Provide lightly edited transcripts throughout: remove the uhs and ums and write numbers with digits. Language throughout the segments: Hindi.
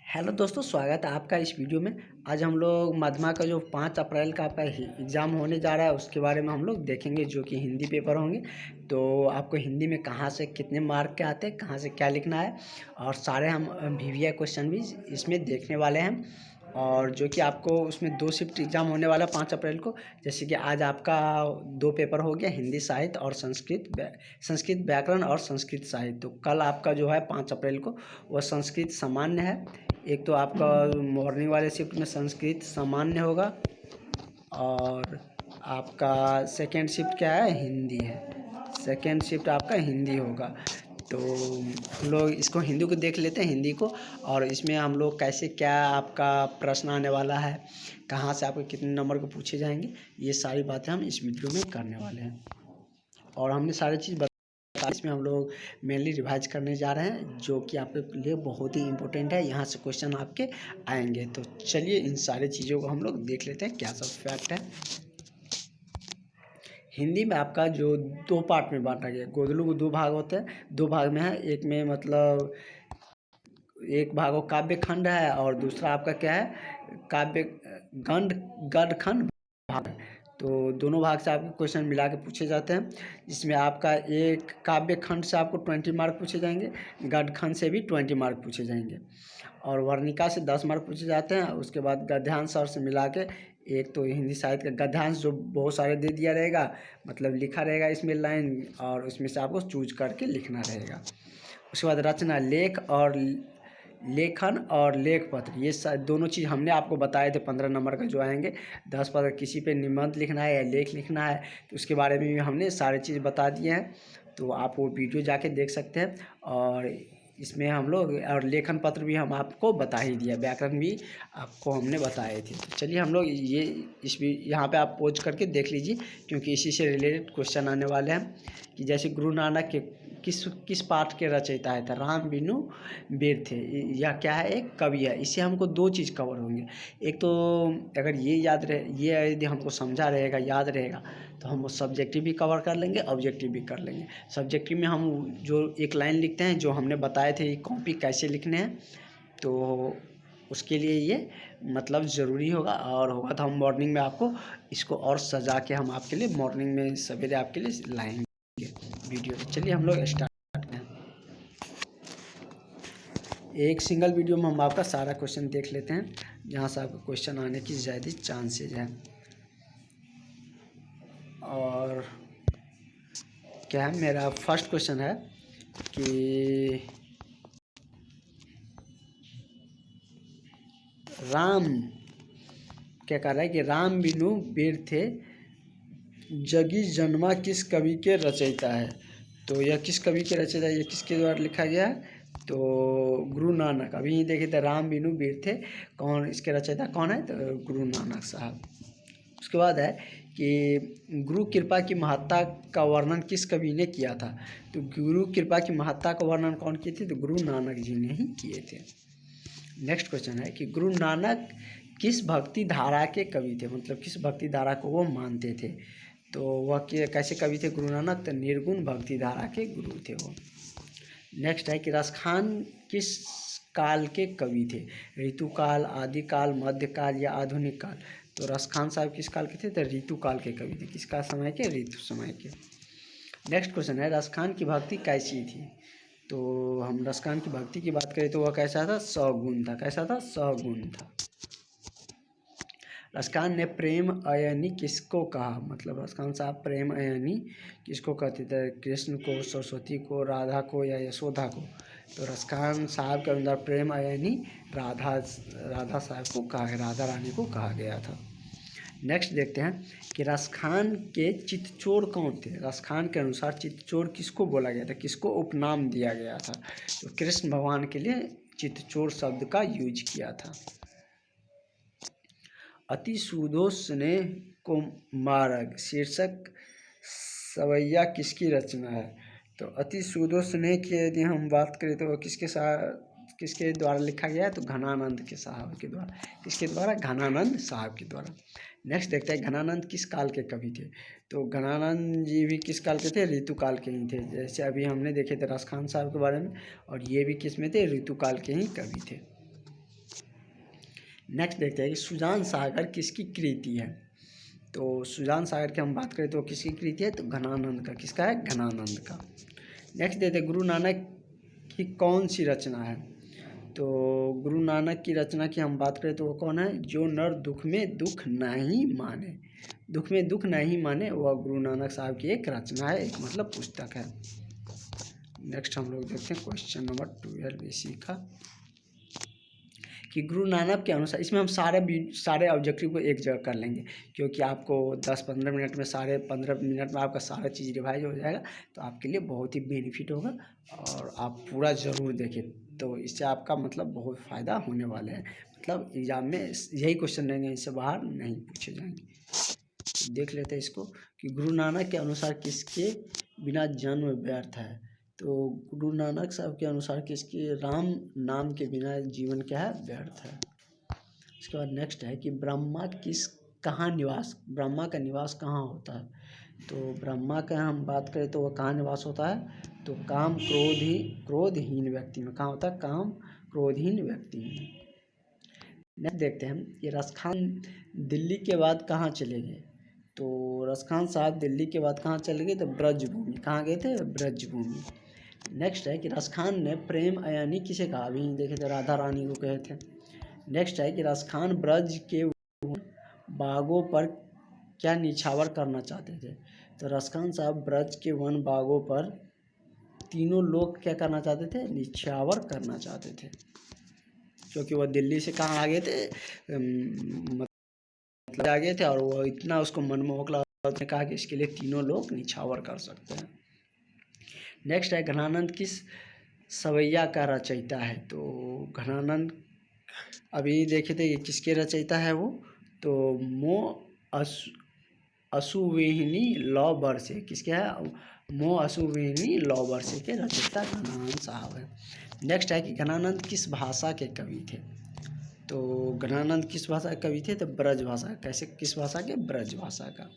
हेलो दोस्तों, स्वागत है आपका इस वीडियो में। आज हम लोग मध्यमा का जो 5 अप्रैल का आपका एग्ज़ाम होने जा रहा है उसके बारे में हम लोग देखेंगे, जो कि हिंदी पेपर होंगे। तो आपको हिंदी में कहाँ से कितने मार्क के आते हैं, कहाँ से क्या लिखना है, और सारे हम वीवीआई क्वेश्चन भी इसमें देखने वाले हैं। और जो कि आपको उसमें 2 शिफ्ट एग्ज़ाम होने वाला है 5 अप्रैल को। जैसे कि आज आपका 2 पेपर हो गया, हिंदी साहित्य और संस्कृत व्याकरण और संस्कृत साहित्य। तो कल आपका जो है 5 अप्रैल को वह संस्कृत सामान्य है। एक तो आपका मॉर्निंग वाले शिफ्ट में संस्कृत सामान्य होगा, और आपका सेकेंड शिफ्ट क्या है, हिंदी है। सेकेंड शिफ्ट आपका हिंदी होगा। तो हम लोग इसको हिंदी को देख लेते हैं, हिंदी को। और इसमें हम लोग कैसे क्या आपका प्रश्न आने वाला है, कहाँ से आपको कितने नंबर को पूछे जाएंगे, ये सारी बातें हम इस वीडियो में करने वाले हैं। और हमने सारी चीज़ इसमें हम लोग मेनली रिवाइज करने जा रहे हैं, जो कि आपके लिए बहुत ही इम्पोर्टेंट है। यहाँ से क्वेश्चन आपके आएंगे। तो चलिए इन सारी चीज़ों को हम लोग देख लेते हैं क्या सब फैक्ट है। हिंदी में आपका जो 2 पार्ट में बांटा गया, गोदलू को 2 भाग होते हैं, 2 भाग में है। एक में मतलब एक भाग वो काव्य खंड है, और दूसरा आपका क्या है, काव्य गद्य खंड भाग है। तो दोनों भाग से आपके क्वेश्चन मिला के पूछे जाते हैं, जिसमें आपका एक काव्य खंड से आपको 20 मार्क पूछे जाएंगे, गद्य खंड से भी 20 मार्क पूछे जाएंगे, और वर्णिका से 10 मार्क पूछे जाते हैं। उसके बाद गद्यांश और से मिला के एक तो हिंदी साहित्य का गद्यांश जो बहुत सारे दे दिया रहेगा, मतलब लिखा रहेगा इसमें लाइन, और उसमें से आपको चूज करके लिखना रहेगा। उसके बाद रचना, लेखन और लेख पत्र, ये दोनों चीज़ हमने आपको बताए थे। 15 नंबर का जो आएंगे, 10 पत्र किसी पे निबंध लिखना है या लेख लिखना है, तो उसके बारे में भी हमने सारी चीज़ बता दिए हैं। तो आप वो वीडियो जाके देख सकते हैं। और इसमें हम लोग और लेखन पत्र भी हम आपको बता ही दिया, व्याकरण भी आपको हमने बताए थे। तो चलिए हम लोग ये यहाँ पे आप पॉज करके देख लीजिए, क्योंकि इसी से रिलेटेड क्वेश्चन आने वाले हैं। कि जैसे गुरु नानक के किस पाठ के रचयिता है, तो राम बिनु बेर थे। यह क्या है, एक कवि है। इससे हमको 2 चीज़ कवर होंगे। एक तो अगर ये याद रहे, ये यदि हमको समझा रहेगा, याद रहेगा, तो हम वो सब्जेक्टिव भी कवर कर लेंगे, ऑब्जेक्टिव भी कर लेंगे। सब्जेक्टिव में हम जो एक लाइन लिखते हैं, जो हमने बताए थे कॉपी कैसे लिखने हैं, तो उसके लिए ये मतलब ज़रूरी होगा। और होगा तो हम मॉर्निंग में आपको इसको और सजा के हम आपके लिए मॉर्निंग में सवेरे आपके लिए लाएंगे वीडियो। चलिए हम लोग स्टार्ट करते हैं। एक सिंगल वीडियो में हम आपका सारा क्वेश्चन देख लेते हैं, जहाँ से आपको क्वेश्चन आने की ज़्यादा चांसेज है। और क्या है, मेरा फर्स्ट क्वेश्चन है कि राम क्या कर रहा है कि राम बिनु बेर थे, जगी जन्मा किस कवि के रचयिता है। तो यह किस कवि के रचयिता है, यह किसके द्वारा लिखा गया है, तो गुरु नानक। अभी देखे थे राम बिनु बेर थे, कौन इसके रचयिता कौन है, तो गुरु नानक साहब। उसके बाद है कि गुरु कृपा की महत्ता का वर्णन किस कवि ने किया था। तो गुरु कृपा की महत्ता का वर्णन कौन किए थे, तो गुरु नानक जी ने ही किए थे। नेक्स्ट क्वेश्चन है कि गुरु नानक किस भक्ति धारा के कवि थे, मतलब किस भक्ति धारा को वो मानते थे। तो वह कैसे कवि थे गुरु नानक, तो निर्गुण भक्ति धारा के गुरु थे वो। नेक्स्ट है कि रसखान किस काल के कवि थे, ऋतुकाल, आदिकाल, मध्यकाल या आधुनिक काल। तो रसखान साहब किस काल के थे, तो ऋतुकाल के कवि थे। किसका समय के, ऋतु समय के। नेक्स्ट क्वेश्चन है रसखान की भक्ति कैसी थी। तो हम रसखान की भक्ति की बात करें तो वह कैसा था, सगुण था। कैसा था, सगुण था। रसखान ने प्रेम अयनी किसको कहा, मतलब रसखान साहब प्रेम अयनी किसको कहते थे, कृष्ण को, सरस्वती को, राधा को या यशोदा को। तो रसखान साहब के अंदर प्रेम अयनी राधा साहब को कहा, राधा रानी को कहा गया था। नेक्स्ट देखते हैं कि रसखान के चित्तचोर कौन थे। रसखान के अनुसार चित्तचोर किसको बोला गया था, किसको उपनाम दिया गया था। तो कृष्ण भगवान के लिए चित्तचोर शब्द का यूज किया था। अति सूदो स्नेह को मार्ग शीर्षक सवैया किसकी रचना है। तो अति सूदो स्नेह की यदि हम बात करें तो किसके द्वारा लिखा गया है, तो घनानंद के साहब के द्वारा। किसके द्वारा, घनानंद साहब के द्वारा। नेक्स्ट देखते हैं घनानंद किस काल के कवि थे। तो घनानंद जी भी किस काल के थे, ऋतु काल के ही थे। जैसे अभी हमने देखे थे रसखान साहब के बारे में, और ये भी किस में थे, ऋतु काल के ही कवि थे। नेक्स्ट देखते हैं कि सुजान सागर किसकी कृति है। तो सुजान सागर की हम बात करें तो किसकी कृति है, तो घनानंद का। किसका है, घनानंद का। नेक्स्ट देते हैं गुरु नानक की कौन सी रचना है। तो गुरु नानक की रचना की हम बात करें तो वो कौन है, जो नर दुख में दुख नहीं माने। दुख में दुख नहीं माने वह गुरु नानक साहब की एक रचना है, एक मतलब पुस्तक है। नेक्स्ट हम लोग देखते हैं क्वेश्चन नंबर 12 इसी का, कि गुरु नानक के अनुसार, इसमें हम सारे ऑब्जेक्टिव को एक जगह कर लेंगे, क्योंकि आपको 10-15 मिनट में 15 मिनट में आपका सारा चीज़ रिवाइज हो जाएगा, तो आपके लिए बहुत ही बेनिफिट होगा और आप पूरा ज़रूर देखें, तो इससे आपका मतलब बहुत फ़ायदा होने वाले हैं। मतलब एग्ज़ाम में यही क्वेश्चन रहेंगे, इससे बाहर नहीं पूछे जाएंगे। तो देख लेते हैं इसको, कि गुरु नानक के अनुसार किसके बिना जन्म व्यर्थ है। तो गुरु नानक साहब के अनुसार किसकी, राम नाम के बिना जीवन क्या है, व्यर्थ है। इसके बाद नेक्स्ट है कि ब्रह्मा का निवास कहाँ होता है। तो ब्रह्मा का हम बात करें तो वह कहाँ निवास होता है, तो क्रोधहीन व्यक्ति में। कहाँ होता है, काम क्रोधहीन व्यक्ति में। नेक्स्ट देखते हैं कि रसखान दिल्ली के बाद कहाँ चले गए। तो रसखान साहब दिल्ली के बाद कहाँ चले गए, तो ब्रजभूमि। कहाँ गए थे, ब्रजभूमि। नेक्स्ट है कि रसखान ने प्रेम अयानी किसे कहा, अभी देखे थे राधा रानी को कहे थे। नेक्स्ट है कि रसखान ब्रज के बागों पर क्या निछावर करना चाहते थे। तो रसखान साहब ब्रज के वन बागों पर तीनों लोग क्या करना चाहते थे, निछावर करना चाहते थे, क्योंकि वह दिल्ली से कहाँ आ गए थे, मतलब आ गए थे, और वो इतना उसको मनमोहक लगा, उसने कहा कि इसके लिए तीनों लोग निछावर कर सकते हैं। नेक्स्ट है घनानंद किस सवैया का रचयिता है। तो घनानंद अभी देखे थे किसके रचयिता है वो, तो असुवेहिनी लौ बरसे। किसके है, असुवेहिनी लौ बरसे के रचयिता घनानंद साहब है। नेक्स्ट है कि घनानंद किस भाषा के कवि थे। तो घनानंद किस भाषा के कवि थे, तो ब्रज भाषा। कैसे, किस भाषा के, ब्रज भाषा का।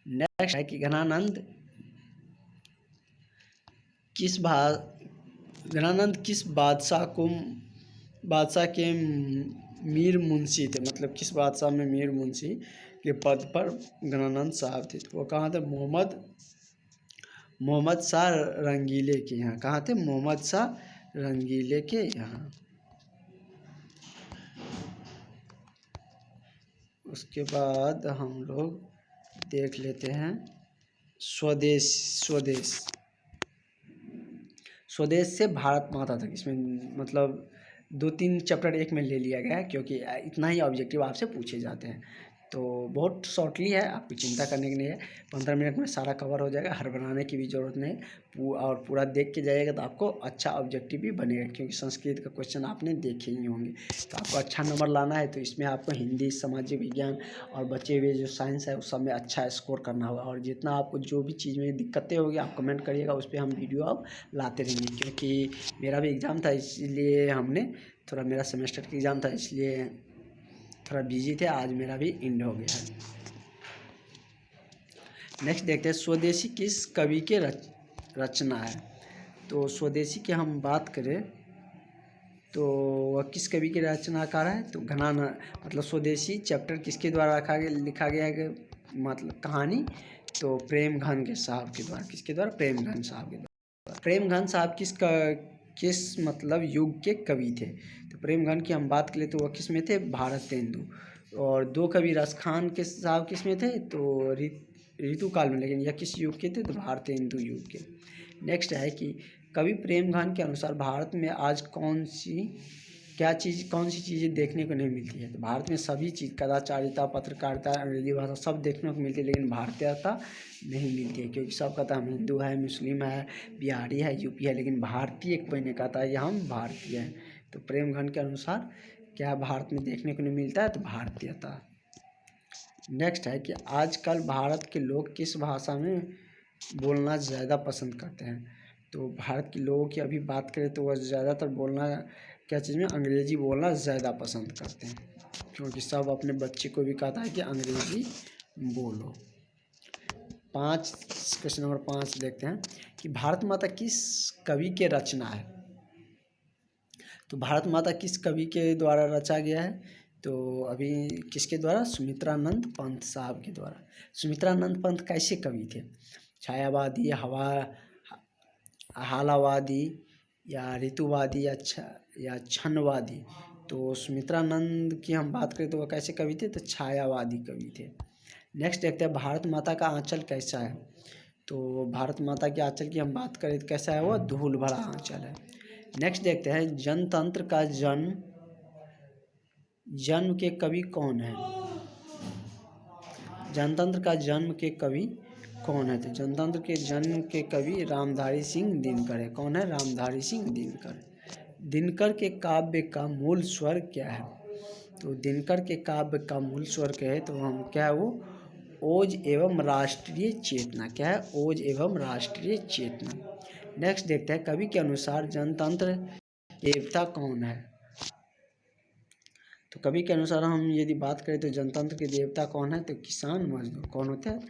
नेक्स्ट है कि घनानंद किस बादशाह के मीर मुंशी थे। मतलब किस बादशाह में मीर मुंशी के पद पर घनानंद साहब थे। तो वो कहाँ थे, मोहम्मद शाह रंगीले के यहाँ। कहाँ थे, मोहम्मद शाह रंगीले के यहाँ। उसके बाद हम लोग देख लेते हैं स्वदेश से भारत माता तक। इसमें मतलब 2-3 चैप्टर एक में ले लिया गया है, क्योंकि इतना ही ऑब्जेक्टिव आपसे पूछे जाते हैं। तो बहुत शॉर्टली है, आपको चिंता करने की नहीं है, 15 मिनट में सारा कवर हो जाएगा, हर बनाने की भी ज़रूरत नहीं। और पूरा देख के जाइएगा तो आपको अच्छा ऑब्जेक्टिव भी बनेगा, क्योंकि संस्कृत का क्वेश्चन आपने देखे ही होंगे। तो आपको अच्छा नंबर लाना है, तो इसमें आपको हिंदी, सामाजिक विज्ञान और बचे हुए जो साइंस है उस सब में अच्छा स्कोर करना होगा। और जितना आपको जो भी चीज़ में दिक्कतें होगी आप कमेंट करिएगा, उस पर हम वीडियो अब लाते रहेंगे। क्योंकि मेरा भी एग्ज़ाम था, इसलिए थोड़ा मेरा सेमेस्टर का एग्ज़ाम था, इसलिए थोड़ा बिजी थे, आज मेरा भी एंड हो गया है। नेक्स्ट देखते हैं स्वदेशी किस कवि के रचना है। तो स्वदेशी की हम बात करें तो वह किस कवि के रचनाकार है, तो घनानंद। मतलब स्वदेशी चैप्टर किसके द्वारा लिखा गया है, मतलब कहानी, तो प्रेमघन के साहब के द्वारा। किसके द्वारा, प्रेमघन साहब के द्वारा। प्रेमघन साहब किस मतलब युग के कवि थे। तो प्रेमघन की हम बात करें तो वह किस में थे, भारतेंदु। और 2 कवि रसखान के साहब किस में थे, तो ऋतु काल में। लेकिन यह किस युग के थे, तो भारतेंदु युग के। नेक्स्ट है कि कवि प्रेमघन के अनुसार भारत में आज कौन सी चीज़ें देखने को नहीं मिलती है। तो भारत में सभी चीज़, कदाचारिता, पत्रकारिता, अंग्रेजी भाषा सब देखने को मिलती है, लेकिन भारतीयता नहीं मिलती है। क्योंकि सब कहता है हम हिंदू है, मुस्लिम है, बिहारी है, यूपी है, लेकिन भारतीय कोई नहीं कहता है कि हम भारतीय हैं। तो प्रेमघन के अनुसार क्या भारत में देखने को नहीं मिलता है, तो भारतीयता। नेक्स्ट है कि आजकल भारत के लोग किस भाषा में बोलना ज़्यादा पसंद करते हैं। तो भारत के लोगों की अभी बात करें तो वह ज़्यादातर बोलना क्या चीज़ में, अंग्रेज़ी बोलना ज़्यादा पसंद करते हैं, क्योंकि सब अपने बच्चे को भी कहता है कि अंग्रेज़ी बोलो। क्वेश्चन नंबर 5 देखते हैं कि भारत माता किस कवि के रचना है। तो भारत माता किस कवि के द्वारा रचा गया है, तो अभी किसके द्वारा? सुमित्रानंद पंत साहब के द्वारा। सुमित्रानंद पंत कैसे कवि थे? छायावादी, हालावादी या ऋतुवादी या क्षणवादी? तो सुमित्रानंद की हम बात करें तो वह कैसे कवि थे? तो छायावादी कवि थे। नेक्स्ट देखते हैं भारत माता का आंचल कैसा है? तो भारत माता के आंचल की हम बात करें तो कैसा है? वह धूल भरा आंचल है। नेक्स्ट देखते हैं जनतंत्र का जन्म के कवि कौन है? जनतंत्र का जन्म के कवि कौन है? तो जनतंत्र के जन्म के कवि रामधारी सिंह दिनकर है। कौन है? रामधारी सिंह दिनकर। दिनकर के काव्य का मूल स्वर क्या है? तो दिनकर के काव्य का मूल स्वर क्या है? तो हम क्या है वो? ओज एवं राष्ट्रीय चेतना। क्या है? ओज एवं राष्ट्रीय चेतना। नेक्स्ट देखते हैं कवि के अनुसार जनतंत्र देवता कौन है? तो कवि के अनुसार हम यदि बात करें तो जनतंत्र के देवता कौन है? तो किसान मजदूर। कौन होते हैं?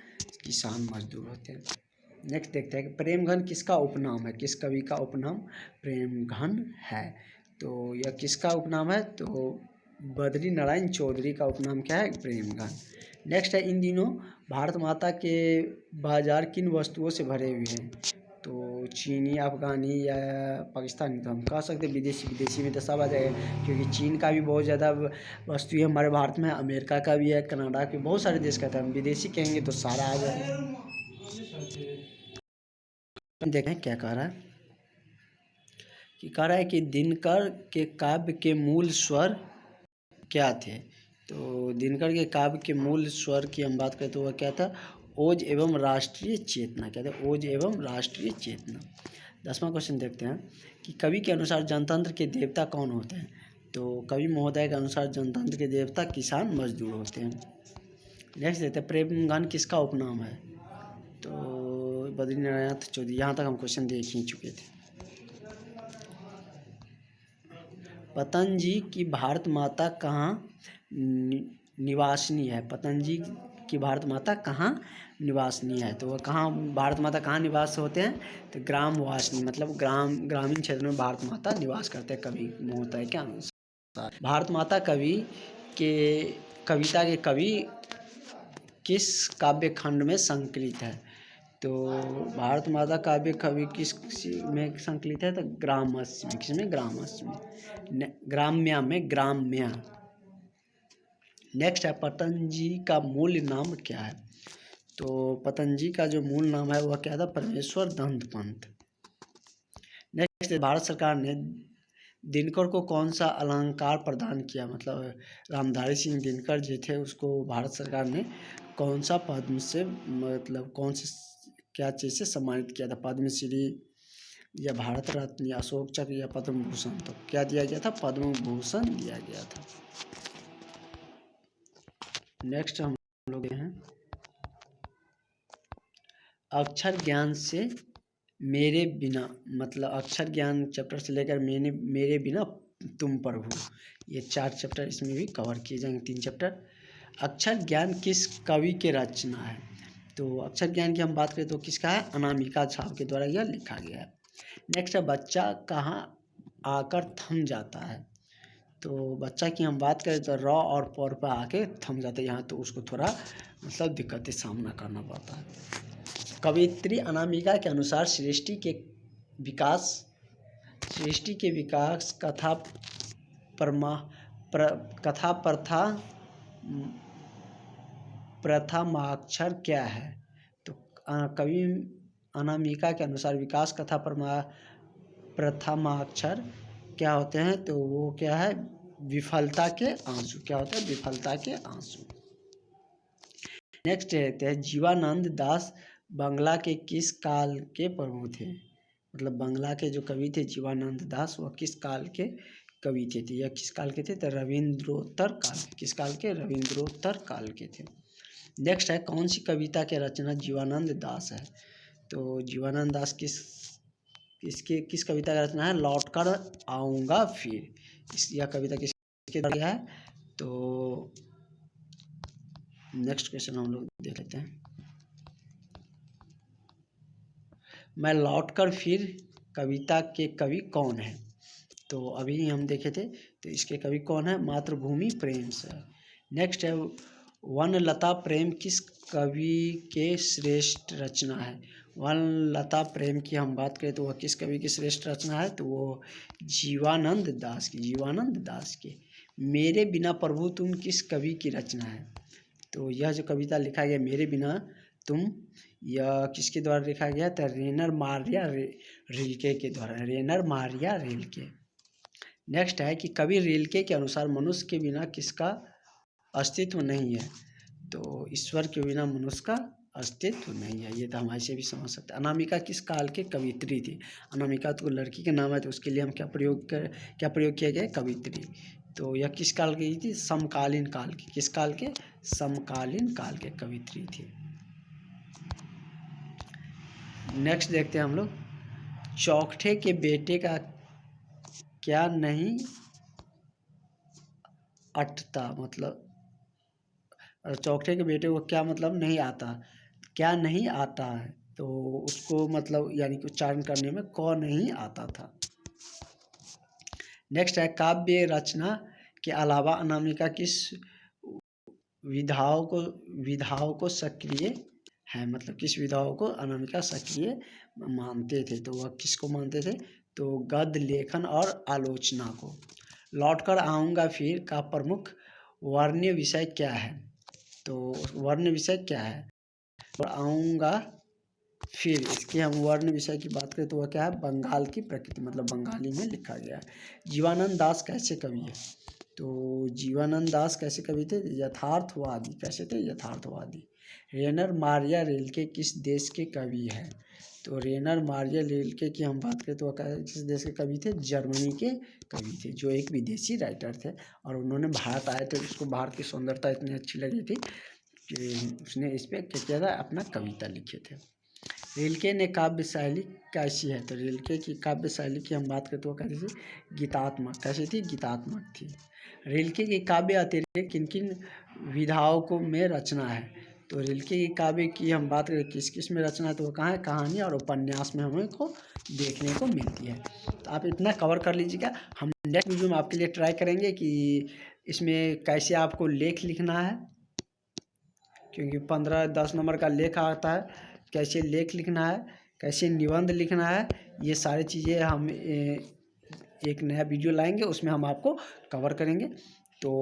किसान मजदूर होते हैं। नेक्स्ट देखते हैं कि प्रेमघन किसका उपनाम है? किस कवि का उपनाम प्रेमघन है? तो यह किसका उपनाम है? तो बद्री नारायण चौधरी का उपनाम क्या है? प्रेमघन। नेक्स्ट है इन दिनों भारत माता के बाजार किन वस्तुओं से भरे हुए हैं? तो चीनी, अफ़गानी या पाकिस्तानी? तो हम कह सकते हैं विदेशी में तो सब आ जाएगा, क्योंकि चीन का भी बहुत ज़्यादा वस्तु है हमारे भारत में, अमेरिका का भी है, कनाडा के बहुत सारे देश का था। हम विदेशी कहेंगे तो सारा आ जाएगा। देखें क्या कह रहा है कि दिनकर के काव्य के मूल स्वर क्या थे? तो दिनकर के काव्य के मूल स्वर की हम बात करें तो वह क्या था? ओज एवं राष्ट्रीय चेतना। क्या था? ओज एवं राष्ट्रीय चेतना। 10वां क्वेश्चन देखते हैं कि कवि के अनुसार जनतंत्र के देवता कौन होते हैं? तो कवि महोदय के अनुसार जनतंत्र के देवता किसान मजदूर होते हैं। नेक्स्ट देखते हैं प्रेमघन किसका उपनाम है? तो बद्रीनारायण चौधरी। यहाँ तक हम क्वेश्चन देख ही चुके थे। पतंजी की भारत माता कहाँ निवासनी है? पतंजी की भारत माता कहाँ निवासनी है? तो वह कहाँ भारत माता कहाँ निवास होते हैं? तो ग्रामवासिनी, मतलब ग्रामीण क्षेत्र में भारत माता निवास करते हैं कवि महोदय के अनुसार। भारत माता कविता के कवि किस काव्य खंड में संकलित है? तो भारत माता काव्य कवि किस में संकलित है? तो ग्रामस्य में। किसमें? ग्रामस्य में। ग्राम्या में, ग्राम्या। नेक्स्ट है पतंजी का मूल नाम क्या है? तो पतंजी का जो मूल नाम है वह क्या था? परमेश्वर दंत पंत। नेक्स्ट भारत सरकार ने दिनकर को कौन सा अलंकार प्रदान किया? मतलब रामधारी सिंह दिनकर जो थे उसको भारत सरकार ने कौन सा पद्म से, मतलब कौन से क्या चीज़ से सम्मानित किया था? पद्मश्री या भारत रत्न या अशोक चक्र या पद्म भूषण? तो क्या दिया गया था? पद्म भूषण दिया गया था। नेक्स्ट हम लोग हैं अक्षर ज्ञान से मेरे बिना, मतलब अक्षर ज्ञान चैप्टर से लेकर मेरे बिना तुम प्रभु, ये 4 चैप्टर इसमें भी कवर किए जाएंगे। 3 चैप्टर। अक्षर ज्ञान किस कवि के रचना है? तो अक्षर ज्ञान की हम बात करें तो किसका है? अनामिका साहब के द्वारा यह लिखा गया है। नेक्स्ट है बच्चा कहाँ आकर थम जाता है? तो बच्चा की हम बात करें तो र और पर पर आके थम जाता है। यहाँ तो उसको थोड़ा मतलब दिक्कतें सामना करना पड़ता है। कवियत्री अनामिका के अनुसार सृष्टि के विकास कथा प्रथमाक्षर क्या है? तो कवि अनामिका के अनुसार विकास कथा प्रथमाक्षर क्या होते हैं? तो वो क्या है? विफलता के आंसू। क्या होता है? विफलता के आंसू। नेक्स्ट रहते हैं जीवानंद दास बंगला के किस काल के प्रभु थे? मतलब बंगला के जो कवि थे जीवानंद दास, वह किस काल के कवि थे? यह किस काल के थे? तो रविंद्रोत्तर काल। किस काल के? रविंद्रोत्तर काल के थे। नेक्स्ट है कौन सी कविता के रचना जीवानंद दास है? तो जीवानंद दास किस कविता का रचना है? लौट कर आऊँगा फिर। यह कविता किसके द्वारा है? तो नेक्स्ट क्वेश्चन हम लोग देख लेते हैं। मैं लौट कर फिर कविता के कवि कौन है? तो अभी हम देखे थे। तो इसके कवि कौन है? मातृभूमि प्रेम से। नेक्स्ट है वनलता प्रेम किस कवि के श्रेष्ठ रचना है? वनलता प्रेम की हम बात करें तो वह किस कवि की श्रेष्ठ रचना है? तो वो जीवानंद दास की, जीवानंद दास की। मेरे बिना प्रभु तुम किस कवि की रचना है? तो यह जो कविता लिखा गया मेरे बिना तुम, यह किसके द्वारा लिखा गया? तो रेनर मारिया रिल्के के द्वारा, रेनर मारिया रिल्के। नेक्स्ट है कि कवि रिल्के के अनुसार मनुष्य के बिना किसका अस्तित्व नहीं है? तो ईश्वर के बिना मनुष्य का अस्तित्व नहीं है। ये तो हम ऐसे भी समझ सकते हैं। अनामिका किस काल के कवित्री थी? अनामिका तो लड़की का नाम है, तो उसके लिए हम क्या प्रयोग किया गया? कवित्री। तो यह किस काल की थी? समकालीन काल की। किस काल के? समकालीन काल के कवित्री थी। नेक्स्ट देखते हैं हम लोग, चौखटे के बेटे का क्या नहीं अटता, मतलब चौखटे के बेटे को क्या मतलब नहीं आता? क्या नहीं आता है? तो उसको मतलब यानी कि उच्चारण करने में क नहीं आता था। नेक्स्ट है काव्य रचना के अलावा अनामिका किस विधाओं को सक्रिय है? मतलब किस विधाओं को अनामिका सक्रिय मानते थे? तो वह किसको मानते थे? तो गद्य लेखन और आलोचना को। लौटकर आऊँगा फिर का प्रमुख वर्ण्य विषय क्या है? तो वर्ण विषय क्या है? और आऊँगा फिर इसके हम वर्ण विषय की बात करें तो वह क्या है? बंगाल की प्रकृति, मतलब बंगाली में लिखा गया है। जीवानंद दास कैसे कवि है? तो जीवानंद दास कैसे कवि थे? यथार्थवादी। कैसे थे? यथार्थवादी। रेनर मारिया रिल्के किस देश के कवि हैं? तो रेनर मारिया रिल्के की हम बात करें तो वह किस देश के कवि थे? जर्मनी के कवि थे, जो एक विदेशी राइटर थे। और उन्होंने भारत आए थे, उसको भारत की सुंदरता इतनी अच्छी लगी थी कि उसने इस पर क्या किया था? अपना कविता लिखे थे। रिल्के ने काव्य शैली कैसी है? तो रिल्के की काव्य शैली की हम बात करें तो वो कैसी थी? गीतात्मक। कैसी थी? गीतात्मक थी। रिल्के की काव्य अतिरिक्त किन किन विधाओं को में रचना है? तो रिल्के की काव्य की हम बात करें किस किस में रचना है तो वो कहाँ है? कहानी और उपन्यास में हमें को देखने को मिलती है। तो आप इतना कवर कर लीजिएगा। हम नेक्स्ट वीडियो में आपके लिए ट्राई करेंगे कि इसमें कैसे आपको लेख लिखना है, क्योंकि 15-10 नंबर का लेख आता है। कैसे लेख लिखना है, कैसे निबंध लिखना है, ये सारी चीज़ें हम एक नया वीडियो लाएंगे, उसमें हम आपको कवर करेंगे। तो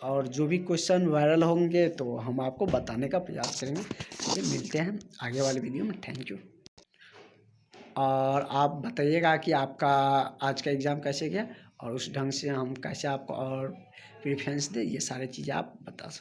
और जो भी क्वेश्चन वायरल होंगे तो हम आपको बताने का प्रयास करेंगे। चलिए मिलते हैं आगे वाले वीडियो में। Thank you. और आप बताइएगा कि आपका आज का एग्ज़ाम कैसे गया और उस ढंग से हम कैसे आपको और प्रेफरेंस दें, ये सारी चीज़ें आप बता सकते हैं।